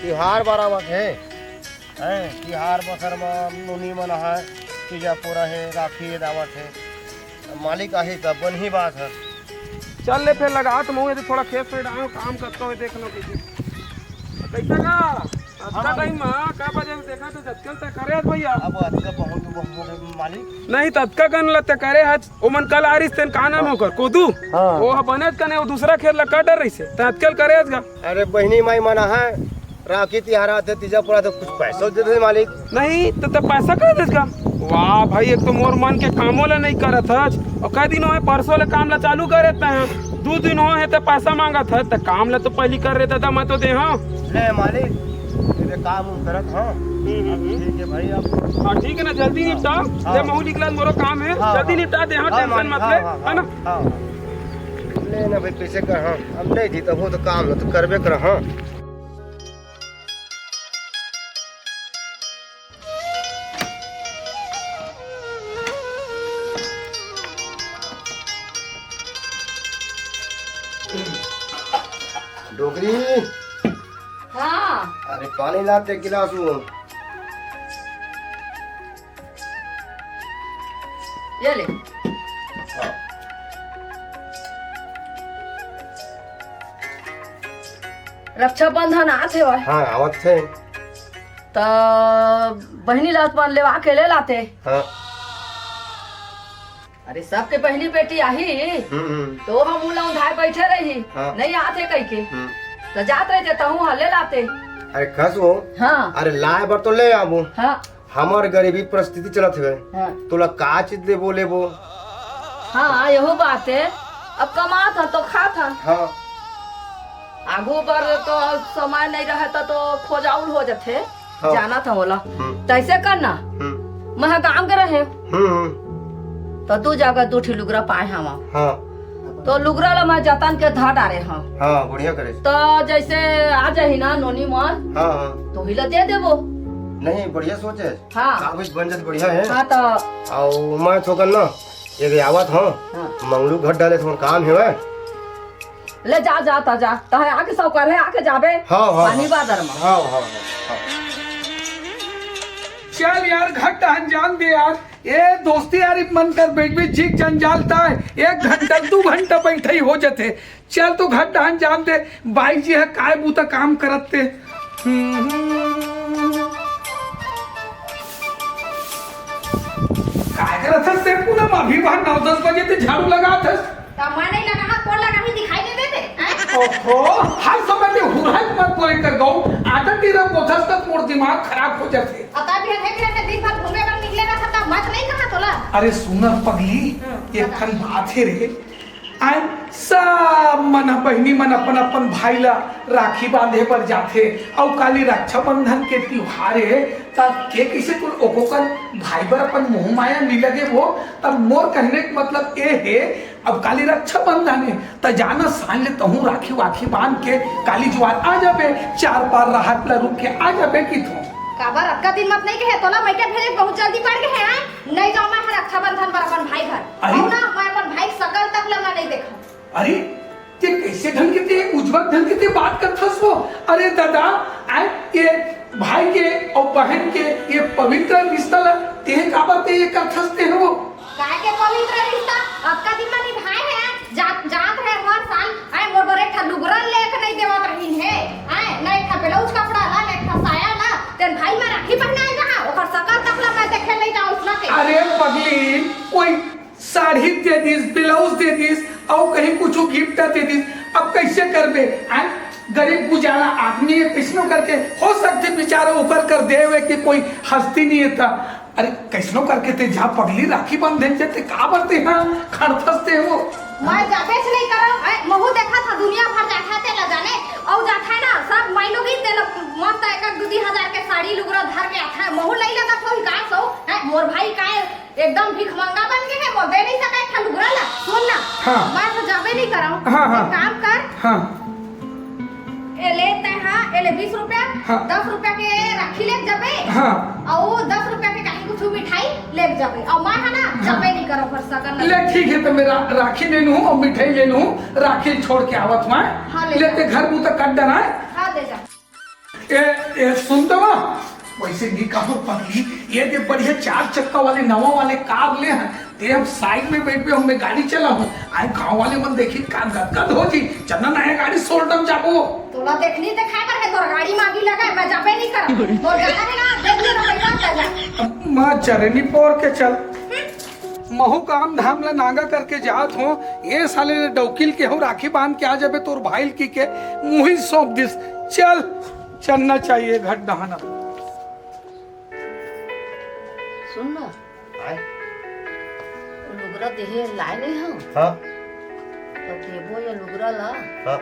त्योहार बराबर है त्योहार बसर में नूनी मन है तीजा पूरा है राखी दावत है मालिक आहे तब बन ही बात है। चल ले फिर लगा तो मुँह थोड़ा खेत से डालो काम करता हुए देख लो कैसा का अच्छा टाइम का बजे देखा तो जत्कल ते करे भैया अब अतका बहुत मालिक नहीं तत्का कन लते करे आज ओमन कल आरिस तेन का नाम होकर कोदू हाँ। वो बनेत कने वो दूसरा खेत ला का डर रही से तत्कल करे गा अरे बहनी माई मना है राखी त्योहार आते तीजा पूरा तो कुछ पैसा दे दे मालिक नहीं तो पैसा कर देगा। वाह भाई एक तो मोर मन के कामों ला नहीं करत हज और कई दिन होए परसों ले काम ला चालू करे हैं 2 दिन हो है तो पैसा मांगत है तो काम ला तो पहली कर रहे था मैं तो दे हाँ ले मालिक ये काम करत हाँ ठीक है भाई अब हाँ ठीक है ना जल्दी निपटा ये महू निकला मोरो काम है जल्दी निपटा दे हाँ टेंशन मत ले है ना ले ना भाई कैसे कर हाँ अब नहीं थी तब वो तो काम तो करबे कर हाँ डोगरी हाँ अरे पानी लाते गिलास ये ले रक्षाबंधन आते हो हाँ आवत थे तो बहनी लात पान लेवा के ले लाते हाँ अरे सबके पहली बेटी आई तो हम उला उधार बैठे रही हाँ। नहीं आते कह के तो जाते रहे तहु ले लाते अरे खस हो हाँ अरे लाए बर तो ले आबू हाँ हमार गरीबी परिस्थिति चलत है हाँ तोला का चीज देबो लेबो हाँ यहो बात है अब कमा था तो खा था हाँ आगू पर तो समय नहीं रहे तो खोजाउल हो जाते हाँ। जाना था बोला तैसे करना मैं काम के रहे तो तू जाकर 2 ठी लुगरा पाए हम हाँ तो लुगरा ला मैं जतन के धा डारे हाँ हाँ बढ़िया करे तो जैसे आ जाही ना नोनी मन हाँ हाँ तो ही ला दे देबो नहीं बढ़िया सोचे हाँ कागज बन जात बढ़िया है हाँ तो और मैं थोकन ना ये आवत हाँ हाँ। मंगलू घर डाले थोड़ा काम है वह ले जा जाता जा तो है आके सब कर है आके जाबे हाँ हाँ पानी बादर में हाँ हाँ हाँ चल यार घट अंजाम दे यार ये दोस्ती यार मन कर बैठ भी झीक जंजालता है 1 घंटा 2 घंटा बैठे ही हो जाते चल तू घट अंजाम दे बाई जी है काय बूता काम करते काय करत हस ते पूनम अभी वहां 9-10 बजे ते झाड़ू लगात हस मैं नहीं लगा कौन लगा भी दिखाई नहीं देते ओहो हर समय में हुरहत मत बोले कर गौ आदत तेरा कोथस तक मोर दिमाग खराब हो जाते पता भी है देख रहे दिन भर घूमे पर निकलेगा था मत नहीं कहा तोला अरे सुना पगली एक खन बात है रे आय सब मन बहनी मन अपन अपन भाई ला राखी बांधे पर जाते और काली रक्षाबंधन के त्योहार है तब के कैसे कुल ओकोकन भाई बर अपन मोह माया नहीं लगे वो तब मोर कहने का मतलब ये है अब काली रक्षाबंधन है त जाना सान ले तहूँ राखी वाखी बांध के काली ज्वार आ जाबे 4 पार राहत ला रुक के आ जाबे की थो काबर अक्का दिन मत नहीं कहे तोला मैं क्या भेजे बहुत जल्दी पड़ के है नहीं जाऊं मैं रक्षाबंधन पर अपन भाई घर अरे? ना मैं अपन भाई सकल तक लगा नहीं देखा अरे ये कैसे ढंग के ते उज्जवल ढंग के ते बात करथस वो अरे दादा आय ये भाई के और बहन के ये पवित्र रिश्ता ला ते काबर ते ये करथस ते हो काय के पवित्र रिश्ता अक्का दिन में निभाए है जात है हर साल आए मोर बरे ठा लुगरा लेके नहीं देवत रही है आए नहीं ठा ब्लाउज कपड़ा ला नहीं ठा साया ला तेन भाई में राखी पहनाए जहां ओकर सकल तक ला मैं देखे नहीं जाऊं उसला के अरे पगली कोई साड़ी दे दिस ब्लाउज दे दिस और कहीं कुछ गिफ्ट दे दिस अब कैसे करबे आय गरीब गुजारा आदमी किसनो करके हो सकते बेचारा ऊपर कर दे हुए कि कोई हस्ती नहीं था अरे कैसनो करके ते जा पगली राखी बंधन जते का बरते हां खड़थसते हो मैं जाबे से नहीं करो महू देखा था दुनिया भर जाता थे ल जाने और जाता है ना सब मैं लोग ही तेल मस्त एक 2-3 के साड़ी लुगरा धर के आता है महू नहीं लगा तो का सो मोर भाई का एकदम भीख मंगा बन के है वो दे नहीं सका था लुगरा ला सुन ना हाँ। मैं तो जाबे नहीं कराऊं हाँ, हाँ। काम कर हां ए लेते हां ए ले 20 रुपया हाँ। 10 रुपया के राखी ले जाबे हां और 10 रुपया के कहीं कुछ मिठाई ले जाबे और मैं है ना जाबे नहीं करो पर सकन ले ठीक है तो मेरा राखी ले लूं और मिठाई ले लूं राखी छोड़ के आवत मैं हाँ, ले लेते घर मुंह तक कट डना हां ले जा ए सुन तो वैसे नहीं कहो पगली, ये दे बढ़िया 4 चक्का वाले नवा वाले कार ले हैं ते हम साइड में बैठ पे हमें गाड़ी चला हूँ आए गाँव वाले मन देखी का गदगद हो जी चन्ना नया गाड़ी सोल्टम जाबो तोला देखनी देखा कर है तोर गाड़ी मांगी लगा मैं जाबे नहीं कर तोर जाना है ना देख ले ना पैसा जा मां चरनी पोर के चल महू काम धाम ला नांगा करके जात हो ये साले डौकिल के हो राखी बांध के आ जाबे तोर भाईल की के मुही सौंप दिस चल चलना चाहिए घट दहाना सुन ना आए लुगरा देहे लाए नहीं हम हाँ तो केबो या लुगरा ला हाँ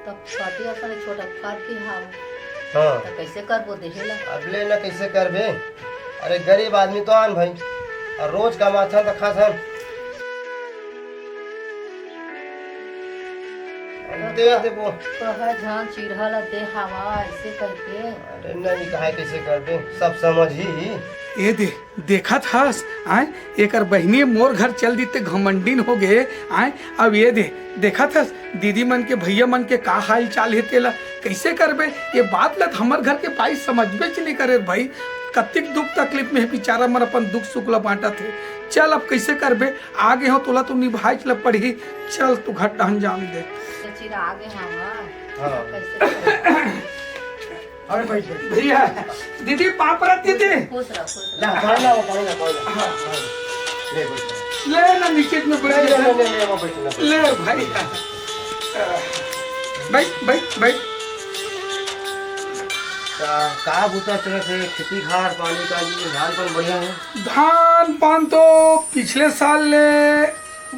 तब पार्टी अपने छोटा कार की हाव हाँ तो कैसे करबो देहे ला अब ले ना कैसे करबे अरे गरीब आदमी तो आन भाई और रोज कमाथन तो खाथन दे दे वो कहा जान चिढ़ला दे हवा ऐसे करके अरे नहीं कहा कैसे करबे सब समझ ही ये देखा था आए एकर बहनी मोर घर चल दी ते घमंडीन हो गए आए अब ये देखा था दीदी मन के भैया मन के का हाल चाल है तेला कैसे करबे ये बात लत हमर घर के भाई समझबे च नहीं करे भाई कतिक दुख तकलीफ में बेचारा मन अपन दुख सुख ला बांटा थे चल अब कैसे करबे आगे हो तोला तो निभाई चल पड़ी चल तू घट अंजाम दे चिरा आगे हवा हाँ। कैसे अरे भाई भैया दीदी पापरा दीदी खुश रह ला पानी ला ले बैठ ले ना नीचे में बैठ ले जा। ले ले वो बैठ ले भाई बैठ बैठ बैठ का बूता चले से खेती खार पानी का जी धान पर बढ़िया है धान पान तो पिछले साल ले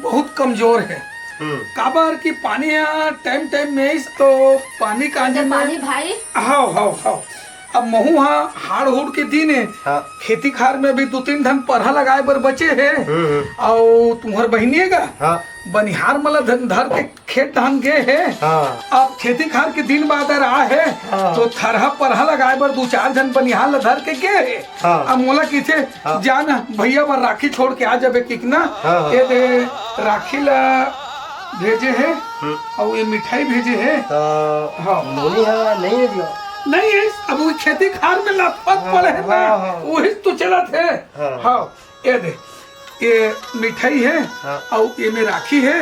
बहुत कमजोर है काबर की पानी टाइम टाइम में इस तो पानी का पानी भाई हाउ हाउ हाउ अब महू हाड़ हुड़ के दिन है हाँ। खेती खार में भी 2-3 धन परहा लगाए बर बचे है और तुम्हार बहनी का हाँ बनिहार मला धन धर के खेत धान गए है हाँ अब खेती खार के दिन बाद रहा है हाँ। तो थरहा परहा लगाए बर 2-4 जन बनिहार ला धर के गए है हाँ। अब मोला की थे हाँ। जाना भैया बर राखी छोड़ के आ जाबे कितना हाँ। ये दे राखी ला भेजे है और ये मिठाई भेजे है तो हाँ। नोनी है नहीं है दियो नहीं है अब वो खेती खार में लथपथ पड़े है ना हाँ, हाँ। वही तो चला थे हाँ। हाँ ये दे ये मिठाई है हाँ। और ये में राखी है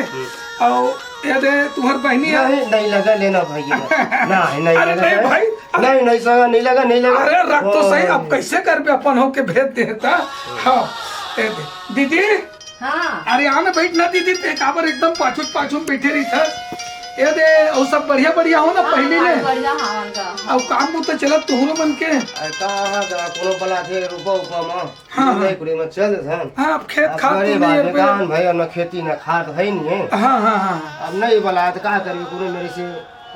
और ये दे तुम्हार बहनी है नहीं नहीं लगा लेना भैया नहीं अरे लगा नहीं भाई नहीं नहीं सगा नहीं लगा नहीं लगा अरे रख तो सही अब कैसे कर पे अपन हो के भेज देता हाँ ये दे दीदी हाँ अरे आना बैठ ना दीदी ते काबर एकदम पाछू बैठे रही था ये दे और सब बढ़िया बढ़िया हो ना पहले ले बढ़िया हवन का अब काम तो चला तुहरो मन के कहाँ का कोनो बला थे रुपा उपा मां हाँ। नहीं पूरे में चल धन हाँ अब खेत खा अरे तो बात नहीं में कान भाई और न खेती न खाद है नहीं है हाँ हाँ हाँ अब नहीं बला तो का करिए पूरे मेरे से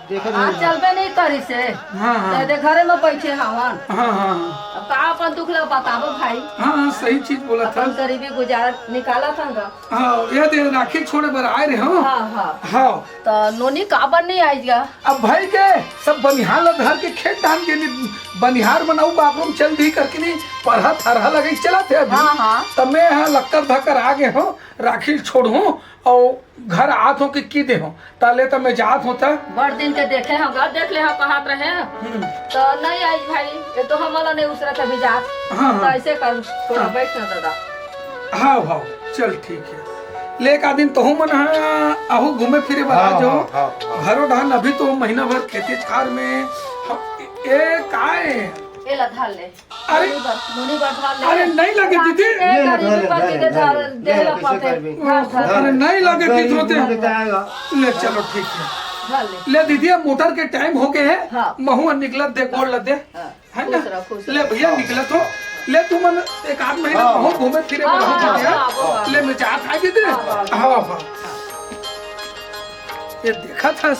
देखो आज चलबे नहीं करी से हाँ हाँ दे घरे में बैठे हवन हाँ हाँ अब का अपन दुख लग बताबो भाई हाँ हाँ सही चीज बोला था अपन गरीबी गुजारा निकाला था ना हाँ ये दे राखी छोड़े बर आए रहे हो हाँ हाँ हाँ तो नोनी काबर नहीं आएगा अब भाई के सब बनिहार ला धर के खेत धान के बनिहार बनाऊ बाबरूम चल दी करके नहीं परहा थरहा लगे चला थे अभी हाँ हाँ तब मैं यहाँ लक्कर धक्कर आ गए हो राखी छोड़ू और घर आत हो कि दे हो ताले तो मैं जात होता बड़ दिन के देखे हम घर देख ले हम कहा रहे तो नहीं आई भाई ये तो हमारा नहीं उसरा था भी जात हाँ, तो हाँ। ऐसे कर थोड़ा बैठ ना दादा हाँ हाँ चल ठीक है ले का दिन तो मन आहू घूमे फिरे बता जो घरो ढान अभी तो महीना भर खेती खार में ए काय ये ला धार ले अरे नोनी बार धार ले अरे नहीं लगे दीदी ए गरीबी बाकी के धार दे ला पाते धार धार अरे नहीं लगे कि होते आएगा ले चलो ठीक है धार ले ले दीदी अब मोटर के टाइम हो गए है हाँ। महू निकलत दे गोड़ लद दे हाँ, है ना खुश रहो, खुश ले भैया निकलत हो ले तू मन एक आध महीना हाँ, बहुत घूमे फिरे हाँ, बहुत हाँ, बढ़िया हाँ, हाँ, ले मैं जात आ दीदी हाँ, हाँ हाँ ये देखा था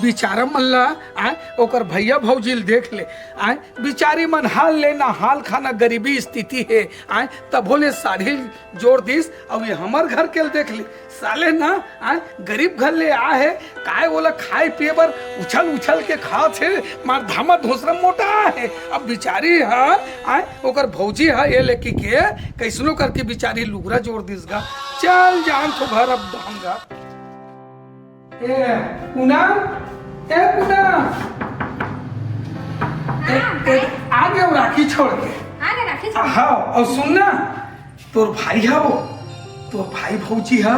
बिचारा मल्ला आए ओकर भैया भौजील देख ले आए बिचारी मन हाल लेना हाल खाना गरीबी स्थिति है आए तब बोले साढ़े जोड़ दिस और ये हमार घर के देख ले साले ना आए गरीब घर ले आ है काय बोला खाए पिए बर उछल के खा थे मार धामा धोसरा मोटा है अब बिचारी है आए ओकर भौजी है ये लेके के कैसनो करके बिचारी लुगरा जोड़ दिस गा चल जान तो घर अब दांगा ए पूनम आ गया राखी छोड़ के। आगे राखी हाँ और सुनना, तोर भाई है वो, तोर भाई भौजी है,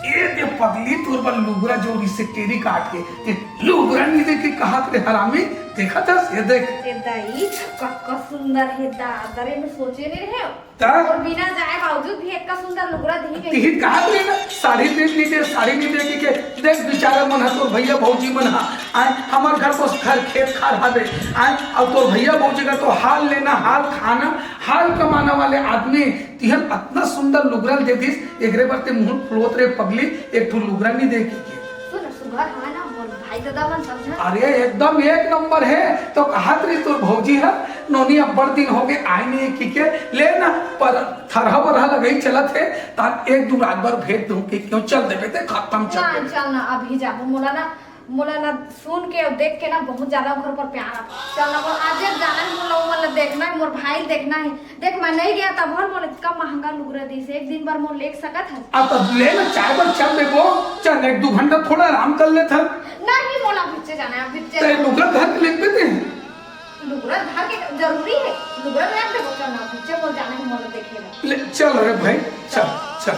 ए दे पगली तोर बल लुगरा जोड़ी से टेरी काट के, ए लुगरा नहीं देखे कहा रे हरामी, देखा था ये देख। ए दाई कक्का सुंदर है दादरे में सोचे नहीं रहे ता? और बिना जाए बावजूद भी एक का सुंदर लुगरा दी गई। तिही कहा रे ना साड़ी देख लीजिए, साड़ी नहीं देखे के देख बेचारा मन है तोर भैया भौजी मन है, आए हमार घर को घर खेत खार हवे, आए और तोर भैया भौजी का तो हाल लेना हाल खाना हाल कमाने वाले आदमी तिहन इतना सुंदर लुगरा दे दिस, एकरे बरते मुंह फ्लोत रे पगली, एक ठो लुगरा नहीं देखे के। सुन सुगर है ना मोर भाई दादा मन समझा। अरे एकदम एक नंबर है, तो कहा तरी तोर भौजी है नोनी अब बड़ दिन हो गए आए नहीं की के लेना, पर थरहा बरहा लगई चलत है तार एक दो रात भर भेज दूं कि क्यों चल देबे ते खत्म चल ना देबे। चल ना अभी जाबो मोला ना सुन के और देख के ना बहुत ज्यादा घर पर प्यार आ चल ना आज जाना है मोला देखना है मोर भाई देखना है। देख मैं नहीं गया तब भर मोला इतना महंगा लुगरा दी से एक दिन भर मोल लेक सकत है। अब तो ले ना चाय पर चल देबो, चल एक दो घंटा थोड़ा आराम कर ले था। नहीं मोला बिच्चे जाना है बिच्चे ते लुगरा घर के लेके दे, लुगरा धार के जरूरी है लुगरा रख दे बच्चा ना बिच्चे मोल जाना है मोला देखेगा। ले चल रे भाई चल चल।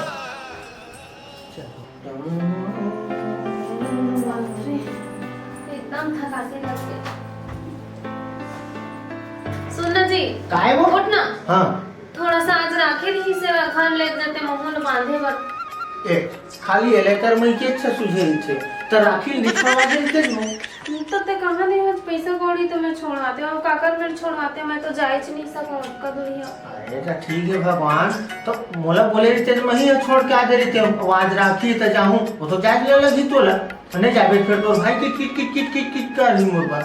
एकदम थकासी लग गई। सुनना जी काय वो उठ ना, हाँ थोड़ा सा आज राखी नहीं से रखन ले जाते मोहन बांधे बर। ए खाली एलेकर में के अच्छा सुझे छे त राखी निछवा देते न तो ते कहां नहीं है पैसा कौड़ी तो मैं छोड़वाते और काकर में छोड़वाते, मैं तो जाए नहीं सका कब लिया। अरे तो ठीक है भगवान, तो मोला बोले रहते तो मही छोड़ के आ दे रहते, आज राखी त जाऊं वो तो जाज ले लगी तोला नहीं जाबे फिर तोर भाई kit kit kit kit kit kit कर ही मोरबा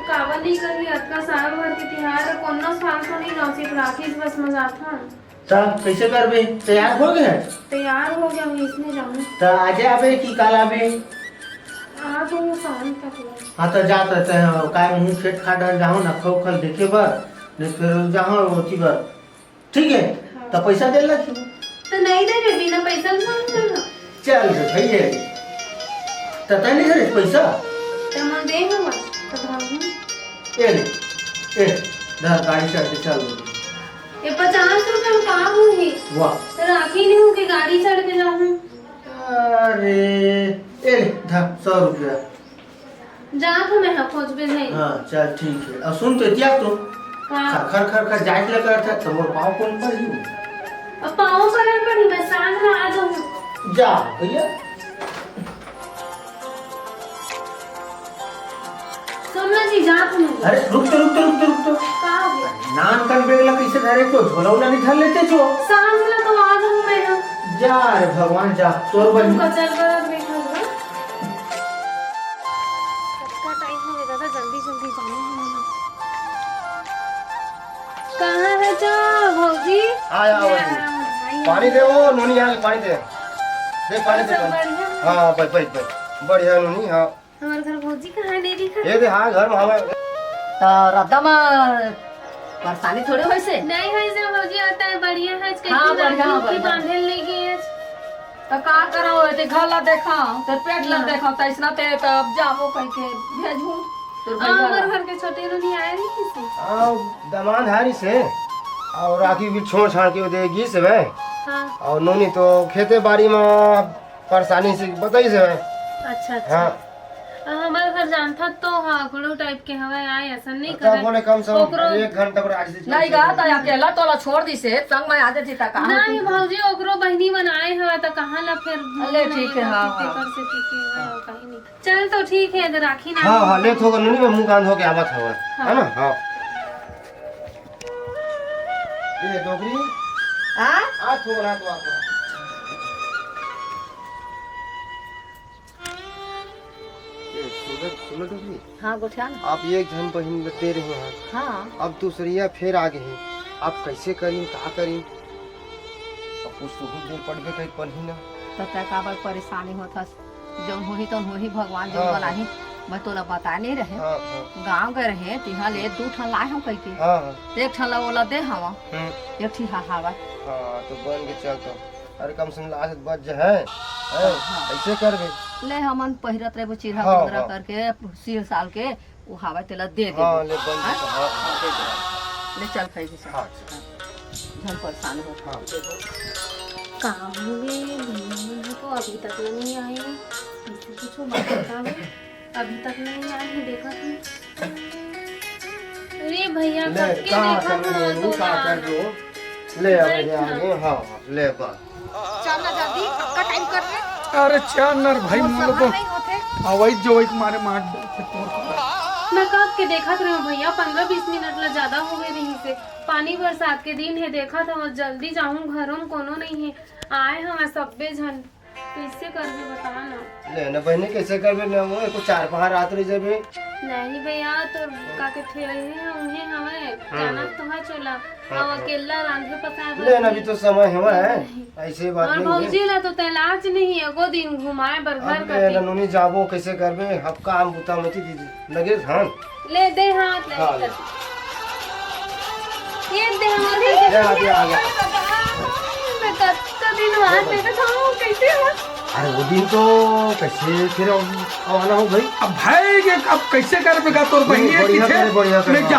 कावा नहीं कर लिया इतना साल भर के त्योहार कोनो साल तो नहीं ना सिर्फ राखी बस मजाक था। तब कैसे करबे, तैयार हो गए तैयार हो गया मैं इसमें जाऊं त आज आबे की काल आबे। आज वो शाम तक हुआ। हां तो जात रहते हैं काय मुंह खेत खाट जाऊं ना खो खल देखे बर नहीं फिर जाऊं ओती बर ठीक है। तो पैसा दे लखी तो नहीं दे रे बिना पैसा नहीं ना चल रे भैया त तने रे पैसा तो मैं दे हम तो भागू ए ए धर गाड़ी चढ़ चल ये 50 रुपए में कहाँ होंगी, वाह तो राखी नहीं होगी गाड़ी चढ़ के जाऊँ। अरे ए धर 100 रुपया जा तो मैं खोज पे नहीं। हाँ चल ठीक है। अब सुन तो त्याग तो हाँ खर खर खर जाट लगा था तो मोर पाँव कौन पर ही अब पाँव पर पड़ी मैं सांझ में आ जाऊँ। जा भैया सुनना जी जा तो नहीं। अरे रुक तो कहाँ हो गया नान कर बेगला कैसे धरे तो झोला उला नहीं धर लेते जो सांझ में तो आ जाऊँ मैं ना। जा रे भगवान जा तोर बन तुमको चल कर अब देखा होगा का टाइम हो गया था, जल्दी जल्दी जाना है मुझे। कहाँ है जा भौजी आया पानी दे वो नोनी यहाँ पानी दे पानी दे सब पानी। बढ़िया हाँ भाई बढ़िया नोनी हाँ हमारे घर भौजी कहाँ नहीं दिखा। ये दे हाँ घर में हमें तो रद्दा में परेशानी थोड़े होई से नहीं है से भौजी आता है बढ़िया है इसके हाँ, बढ़िया, राखी बढ़िया। बांधे लेके है। तो का करो ते घर ला देखा ते पेट ला देखा तो इसना ते तब जाबो कह के भेजू तोर हमारे भैया घर के छोटे नहीं आए नहीं किसी। हाँ दमान हारी से और राखी भी छोड़ छाड़ के देगी से भाई हाँ और नोनी तो खेते बाड़ी में परेशानी से बताई से भाई अच्छा अच्छा हाँ हमारे घर जानता तो हाँ गुड़ो टाइप के हवा आए ऐसा नहीं तब करे। बोले कम से कम ओकरो- 1 घंटा पर आज से नहीं गा तो अकेला तोला छोड़ दी से संग में आ जाती ता कहां नहीं भौजी ओकरो बहनी बनाए हवा तो कहाँ ला फिर अले ठीक है, हाँ, हाँ। पेपर से ठीक है कहीं नहीं। चल तो ठीक है तो राखी ना। हाँ हाँ लेट होगा नोनी में मुंह कांध होके आवत होगा है ना। हाँ ये डोगरी हां आज होगा ना तो आपको सुनो डोगरी हां गोठिया ना आप एक जन बहन दे रहे हैं हां अब दूसरिया फिर आगे है अब कैसे करीं का करीं अब कुछ तो देर पड़बे कहीं पढ़ी ना तो तय का बड़ परेशानी होता जौन होही तो होही भगवान जो हाँ। बनाही मैं तोला बता नहीं रहे हाँ हाँ गांव गए रहे तिहा ले 2 ठन लाए हम कह के हाँ हाँ एक ठन ला ओला दे हवा हम्म, एक ठी हावा हाँ तो बन के चलता अरे कम से कम लाज बच जाए ऐसे करबे ले हमन पहिरत रहे चिरहा हाँ, मुद्रा हाँ। करके 60 साल के वो हवा तेला दे दे हाँ ले बंद हाँ? हाँ दे दे। ले चल खाई के चल हाँ झन परेशान हो हाँ। कहाँ होंगे भैया तो अभी तक नहीं आए किसी कुछ बात बतावे अभी तक नहीं आए हैं देखा तुम अरे भैया ले कब के कहाँ देखा कर था लो तो कहाँ कर लो ले अब मेरे आगे हाँ हाँ ले बस चल ना जल्दी आपका टाइम कर रहे अरे चल नर भाई और मोल सवाल को नहीं होते हवाई जो एक मारे मार दे तोर को। मैं कब के देखा था भैया 15-20 मिनट ला ज्यादा हो गए रही से पानी बरसात के दिन है देखा था और जल्दी जाऊं घरों में कोनो नहीं है आए हम सबे झन कैसे करबे बता ना ले ना बहनी कैसे करबे ना वो एको 4-5 रात रह जाबे नहीं भैया तो का के ठेले हैं उन्हें हमें जाना तो है चला और अकेला रांधे पता है ले ना अभी तो समय है ऐसे बात और नहीं है भौजी ला तो तलाश नहीं है एगो दिन घुमाए बर घर अब ले का नूनी जाबो कैसे करबे अब काम बुता मती दीजिए लगे धान ले दे हाथ ले हाँ, कर। ये दे हाथ ले आ गया मैं कत्ता दिन हाथ देखा था कैसे हुआ अरे वो दिन तो कैसे फिर आना हो भाई अब भाई के अब कैसे कर बेगा तोर बहनी बढ़िया की थे करे, बढ़िया करे, मैं हाँ।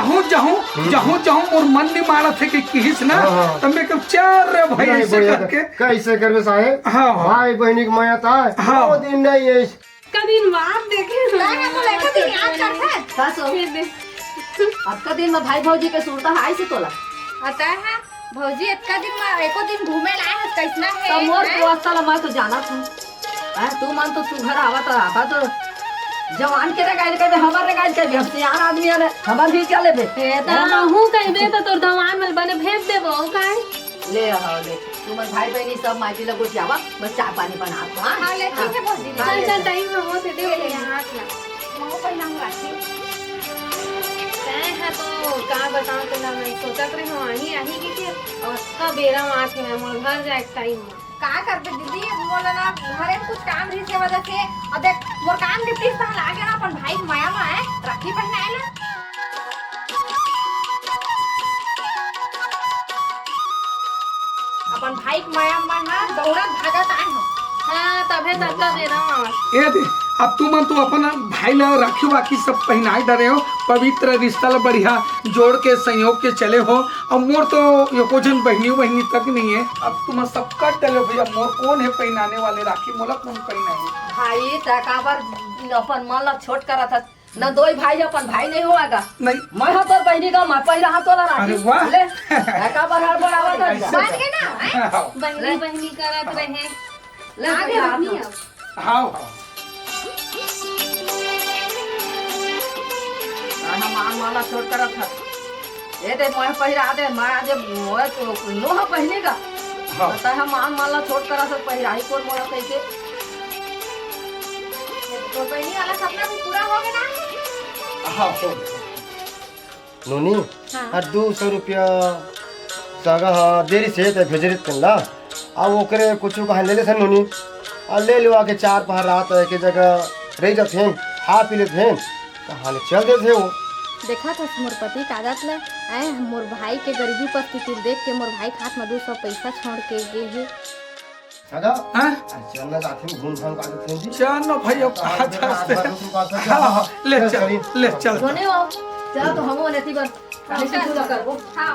जाहूं और मन नहीं मारा थे कि किस ना हाँ, हाँ। तब मैं कब चार रे भाई नहीं, ऐसे बढ़िया करके कैसे करबे साहेब हाँ, हाँ। भाई बहनी की माया था हाँ। वो दिन नहीं है का दिन बाद देखे मैं तो लेकर दिन याद करते का सो अब का दिन में भाई भौजी के सुनता है ऐसे तोला आता है भौजी इतना दिन में एको दिन घूमे लाए है कैसना है तो मोर हैं? व्यवस्था ला मैं तो जाना था तू मन तो तू घर आवा तो आता तो जवान के गाइड कर हमार गाइड कर हम सियान आदमी है हमार भी क्या लेबे हूँ कहबे तो तोर दवान में बने भेज देबो काहे ले आओ ले तू मन भाई बहनी सब माटी लगो जावा बस चाय पानी बना हां हाँ ले ठीक है भौजी चल चल टाइम हो से दे हाथ ला मऊ पहला हूँ राखी तय है तो का बताऊं तेला मैं सोचत रही हूँ आही के और का बेरा में आके मैं मोर घर जाए टाइम का करबे दीदी बोला ना घरे में कुछ काम रही से वजह से और देख मोर काम निपटी से लागे ना अपन भाई माया में है राखी पहनने आए ना अपन भाई के माया में ना दौड़त भागत आए हो हाँ तभे तक का बेरा में ए दे अब तू मन तो अपन भाई ला राखी वाखी सब पहनाए डरे हो पवित्र रिश्ता ला बढ़िया जोड़ के संयोग के चले हो और मोर तो एको जन बहनी तक नहीं है अब तुम सब कट डले भैया मोर कौन है पहनाने वाले राखी मोला कौन पहनाए भाई तका बार अपन मन ला छोट करा था न दोई भाई अपन भाई नहीं होगा नहीं मैं हा तोर बहनी का मैं पहिरा हाथ तोला राखी अरे वाह। ले तका बार हर बड़ावा था बन गए ना हैं? बहनी बहनी करत रहे ले आगे हाथ अपनी में। अब हाँ हम आम वाला छोट करा था ये दे मैं पहिरा दे मैं आज मोए तो लोहा पहने का हाँ। बता हम आम वाला छोट करा सब पहिरा ही कोन मोला कैसे तो बहनी वाला सपना भी पूरा हो गया ना हाँ हो नूनी और 200 रुपया सगा देरी से तो भेजरी तला अब ओकरे कुछ कहा ले ले सन नूनी और ले लो आके 4-5 रात एक जगह रह जाते खा पी लेते कहा चल देते वो देखा था मोर पति कागज ले आए मोर भाई के गरीबी परिस्थिति देख के मोर भाई के हाथ में 200 पैसा छोड़ के गए है सगा हाँ? चलना साथ में घूम घाम कर देते हैं चल ना भाई अब कहाँ जा से हाँ ले चल दोने हो चल तो हम लेती बस कहीं से शुरू कर वो हाँ